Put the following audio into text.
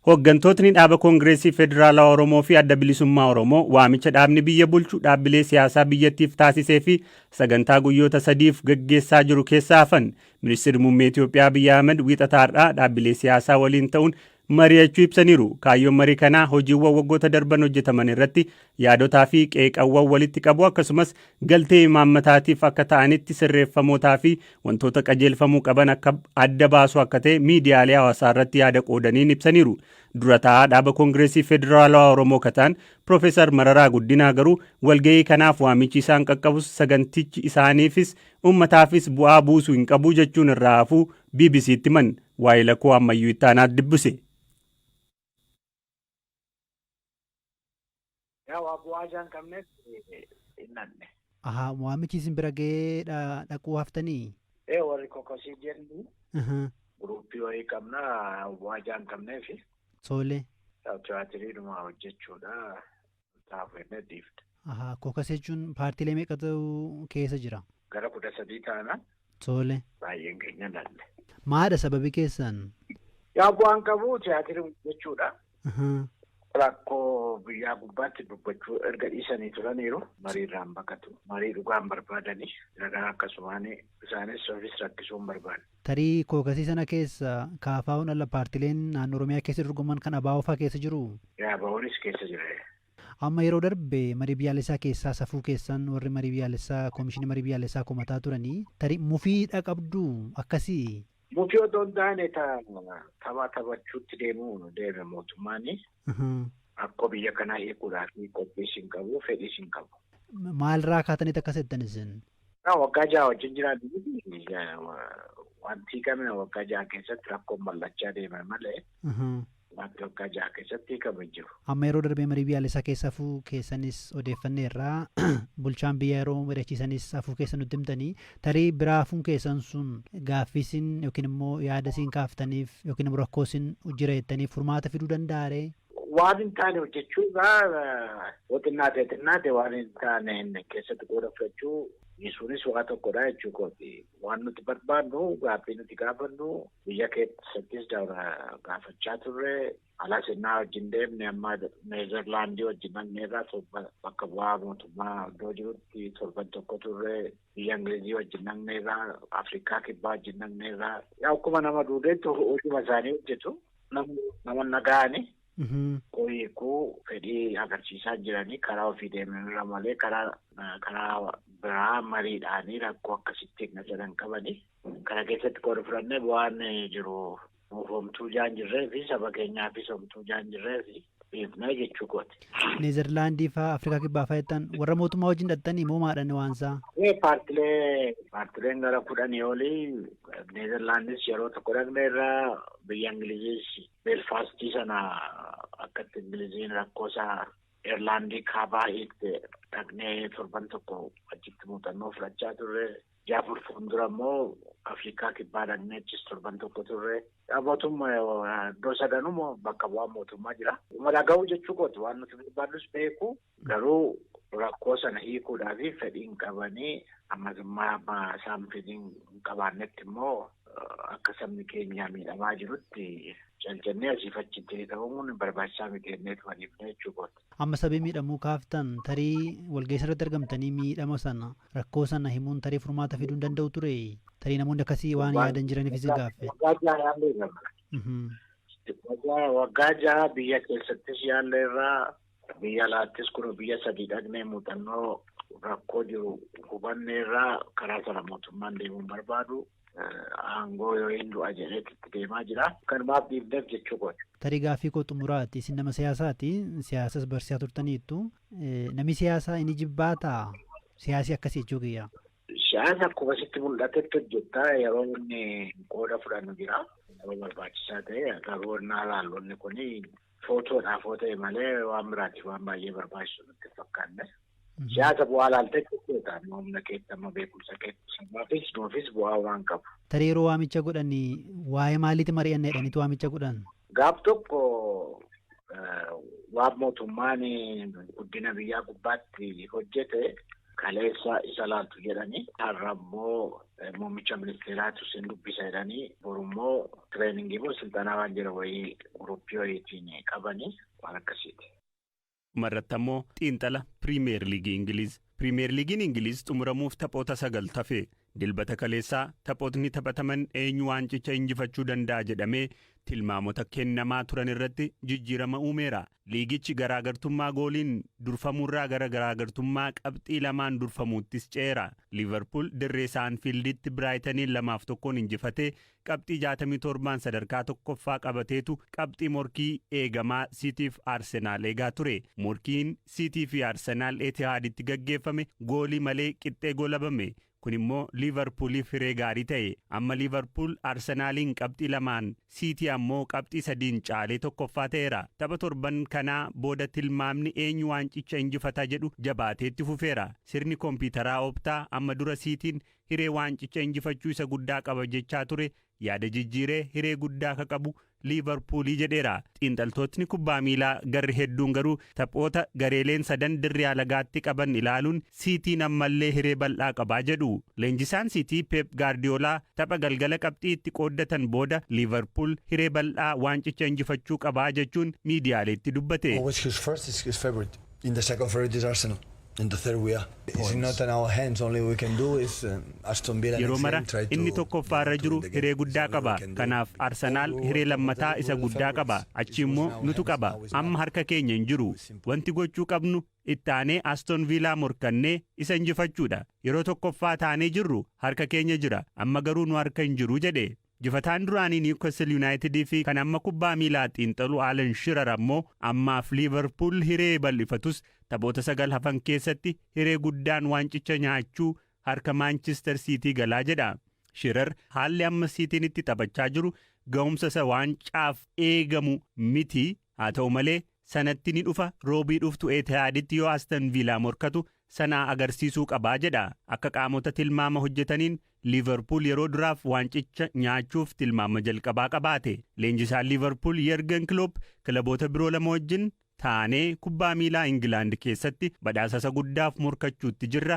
Hooggantootni dhaaba Koongireesii Federaalaa Oromoo fi Adda Bilisummaa Oromoo waamicha dhaabni biyya bulchu dhaabbilee siyaasaa biyyattiif taasisee fi sagantaa guyyoota sadiif gaggeessaa jiru keessaa hafan. Ministeerri Muummee Itoophiyaa Abiyyi Ahmed wiixataadhaa dhaabbilee siyaasaa waliin ta'uun mari'achuu ibsaniiru. Kaayyoon marii kanaa hojiiwwan waggoota darban hojjetaman irratti yaadotaa fi qeeqawwan walitti qabu akkasumas galtee imaammataatiif akka ta'anitti sirreeffamootaa fi wantoota qajeelfamuu qaban akka adda baasu akka ta'e miidiyaalee hawaasaa irratti yaada qoodaniin ibsaniiru. Dura taa'aa dhaaba Koongireesii Federaalawaa Oromoo kataan Profeesar Mararaa Guddinaa garuu walga'ii kanaaf waamichi isaan qaqqabus sagantichi isaaniifis uummataafis bu'aa buusuu hin qabu jechuun irraa hafuu BBC'tti himan. Waa'ee lakkoo ammayyuu ittaanaat dubbise. Waajaan qabneef innanne. Waamichi isin bira ga'ee dhaquu haftanii? Warri kokosii jennu guruppii wayii qabna waajaan qabneef. Soolee. Tiyaatiriidhuma hojjechuudha. Taafennee dhiifte. Kokosii jechuun paartiilee meeqatu keessa jira? Gara 13 taana. Soolee. Baay'een keenya lalle. Maadha sababi keessan? Bu'aan qabu tiyaatirii hojjechuudha. Rakkoo biyyaa gubbaatti dubbachuu erga dhiisanii turaniiru mariirraan baqatu. Marii dhugaan barbaadanii nagaa akkasumaan isaanis ofis rakkisuun barbaadu. Tarii kookasii sana keessa kaafaa'uun ala paartileen naannoo Oromiyaa keessa dorgoman kan ABO'faa keessa jiru? ABO'nis keessa jira. Amma yeroo darbe marii biyyaalessaa keessaa safuu keessan warri marii biyyaalessaa koomishinii marii biyyaalessaa komataa turanii tarii mufiidha qabdu akkasii? Mufii otoo hin taane taphachuutti deeme mootummaan akka biyya kanaa eeguudhaaf qophiis hin qabu, fedhiis hin qabu. Maalirraa kaataniit akkas jettan isin? Waggaa jaha wajjin jiraatu wanti kamina waggaa jaha keessatti rakkoon mallachaa deeme malee wanti waggaa jaha keessatti hiikame jiru. Amma yeroo darbee marii biyyaalessaa keessa hafuu keessanis odeeffanneerraa bulchaan biyya yeroo mari'achiisanis hafuu keessa nutti himtanii tarii biraa hafuun keessan sun gaaffiisin yookiin immoo yaada siin kaaftaniif yookiin immoo rakkoo siin jira jettaniif furmaata fiduu danda'aree? Waan hin taane hojjechuudha. Xinnaate waan hin taane keessatti qooda fudhachuu dhiisuunis waa tokkodha jechuudha. Waan nuti barbaadnu gaaffii nuti gaafannu biyya keessattis gaafachaa turre alas innaa wajjin deemne amma Neezerlaandii wajjin dhaqneerraa bakka bu'aa mootummaa iddoo jirutti torban tokko turre biyya Ingilizii wajjin dhaqneerraa Afrikaa kibbaa wajjin dhaqneerraa akkuma nama duudeetti hojii isaanii hojjetu nama nagaani. Kooyikuu fedhii agarsiisaa jiranii karaa ofii deemanirra malee karaa biraa mariidhaanii rakkoo akkasitti hin jedhan qabanii kana keessatti qooda fudhannee bu'aan jiru homtuu jaan jirree fi saba keenyaafis homtuu jaan jirree fi beeknaa jechuu kooti. Neezerlaandii fa'aa Afrikaa kibbaa fa'aa jettan warra mootummaa wajjin dhattanii moo maadhani waansaa? Paartileen gara 10 olii Neezerlaandis yeroo tokko dhaqneerraa biyya Ingiliziis Beelfaastii sana akkatti Ingiliziin rakkoosaa Eerlaandii kaabaa hiikte dhaqnee torban tokko achitti muuxannoo fudhachaa turre. Jaafur fuuldura immoo Afrikaa kibbaa dhaqnee achis torban tokko turre. Mootummaa iddoo sadanuu bakka bu'aa mootummaa jira. Dhaga'uu jechuu kooti waan nuti barbaadus beeku garuu rakkoo sana hiikuudhaaf fedhii hin qabanii ammasummaa isaan fedhii hin qabaannetti immoo akka sabni keenya miidhamaa jirutti jaljannee asiifachitti ta'uun barbaachisaa miti tuaniifne jechuudha. Amma sabii miidhamuu kaaftan tarii walgeessa irratti argamtanii miidhama sana rakkoo sana himuun tarii furmaata fiduu hin danda'u ture tarii namoonni akkasii waan yaadan jiraniifis gaaffe. Waggaa jaha biyya keessattis yaalleerraa biyya alaattis kun biyya 3 dhaqnee muuxannoo rakkoo jiru hubanneerraa karaa sana mootummaan deemuun barbaadu. Aangoo yoo hin du'a jedheetti deemaa jira. Kanumaaf dhiibneef jechuu kooti. Tarii gaaffii koo xumuraati. Isin nama siyaasaati. Siyaasas barsiisaa turtaniittu. Namni siyaasaa inni jibbaataa? Siyaasii akkasii jechuu kiyya. Siyaasa akkuma sitti mul'atetti hojjettaa yeroo inni qooda fudhannu jira. Yeroo barbaachisaa ta'e garuu naalaallonni kun footoodhaaf ta'e malee waan biraatiif waan baay'ee barbaachisu nutti fakkaanne. Siyaasa bu'aa laaltee jechuudha. Humna keessa amma beekumsa keessa sabaafis nuufis bu'aa waan qabu. Tarii yeroo waamicha godhanii waa'ee maaliiti mari'anna jedhaniitu waamicha godhan? Gaaf tokko waan mootummaan guddina biyyaa gubbaatti hojjete kaleessa isa laatu jedhanii har'a immoo muummicha ministeeraatu isin dubbisa jedhanii borummoo tireeningii moo silxanaa waan jira wayii guruppii wayiitiin qabanii waan akkasiiti. Marratti ammoo xiinxala Piriimeer Liigii Ingiliiz. Piriimeer Liigiin Ingiliiz xumuramuuf taphoota 9 tafe. Dilbata kaleessaa taphootni taphataman eenyu waancicha injifachuu danda'a jedhamee tilmaamota kennamaa turan irratti jijjiirama uumeera. Liigichi garaagartummaa gooliin durfamuurraa gara garaagartummaa qabxii lamaan durfamuuttis ceera. Liverpool dirree Anfiilditti Biraayitaniin 2-1 injifatee qabxii 67 sadarkaa tokkoffaa qabateetu qabxii morkii eegamaa Siitiif Arsenaal eegaa ture. Morkiin Siitii fi Arsenaal Etihaaditti gaggeeffame goolii malee qixxee goolabame. Kun immoo Liverpooliif hiree gaarii ta'e. Amma Liverpool Arsenaaliin qabxii 2 Siitii ammoo qabxii 3 caalee tokkoffaa ta'eera. Tapha torban kanaa booda tilmaamni eenyu waancicha injifata jedhu jabaateetti fufeera. Sirni kompiitaraa Optaa amma dura Siitiin hiree waancicha injifachuu isa guddaa qaba jechaa ture yaada jijjiiree hiree guddaa ka qabu Liverpoolii jedheera. Xiinxaltootni kubbaa miilaa garri hedduun garuu taphoota gareeleen 3 dirree alagaatti qaban ilaaluun Siitiin ammallee hiree bal'aa qabaa jedhu. Leenjisaan Siitii Pep Guardiola tapha galgala qabxii itti qooddatan booda Liverpool hiree bal'aa waancicha injifachuu qabaa jechuun miidiyaaleetti dubbate. In the second favorite is Arsenal. In the third we are. It's not in our hands. Only we can do is Aston Villa. Yeroo mara inni tokkoffaarra jiru hiree guddaa qaba. Kanaaf Arsenaal hiree lammataa isa guddaa qaba. Achi immoo nutu qaba. Amma harka keenya hin jiru. Wanti gochuu qabnu ittaanee Aston Villa morkannee isa injifachuudha. Yeroo tokkoffaa taanee jirru harka keenya jira. Amma garuu nu harka hin jiru jedhe. Jifataan duraanii Newcastle United fi kan amma kubbaa miilaa xiinxalu Alan Shearer ammoo ammaaf Liverpool hiree bal'ifatus taphoota 9 hafan keessatti hiree guddaan waancicha nyaachuu harka Manchester City galaa jedha. Shearer haalli amma Cityin itti taphachaa jiru ga'umsa isa waancaaf eegamu miti. Haa ta'u malee sanatti ni dhufa roobii dhuftu Etihaaditti yoo Aston Villa morkatu sana agarsiisuu qabaa jedha. Akka qaamota tilmaama hojjetaniin Liverpool yeroo duraaf waancicha nyaachuuf tilmaama jalqabaa qabaate. Leenjisaan Liverpool Jurgen Klopp kilaboota biroo 2 wajjin taanee kubbaa miilaa Ingilaand keessatti badhaasa guddaaf morkachuutti jirra.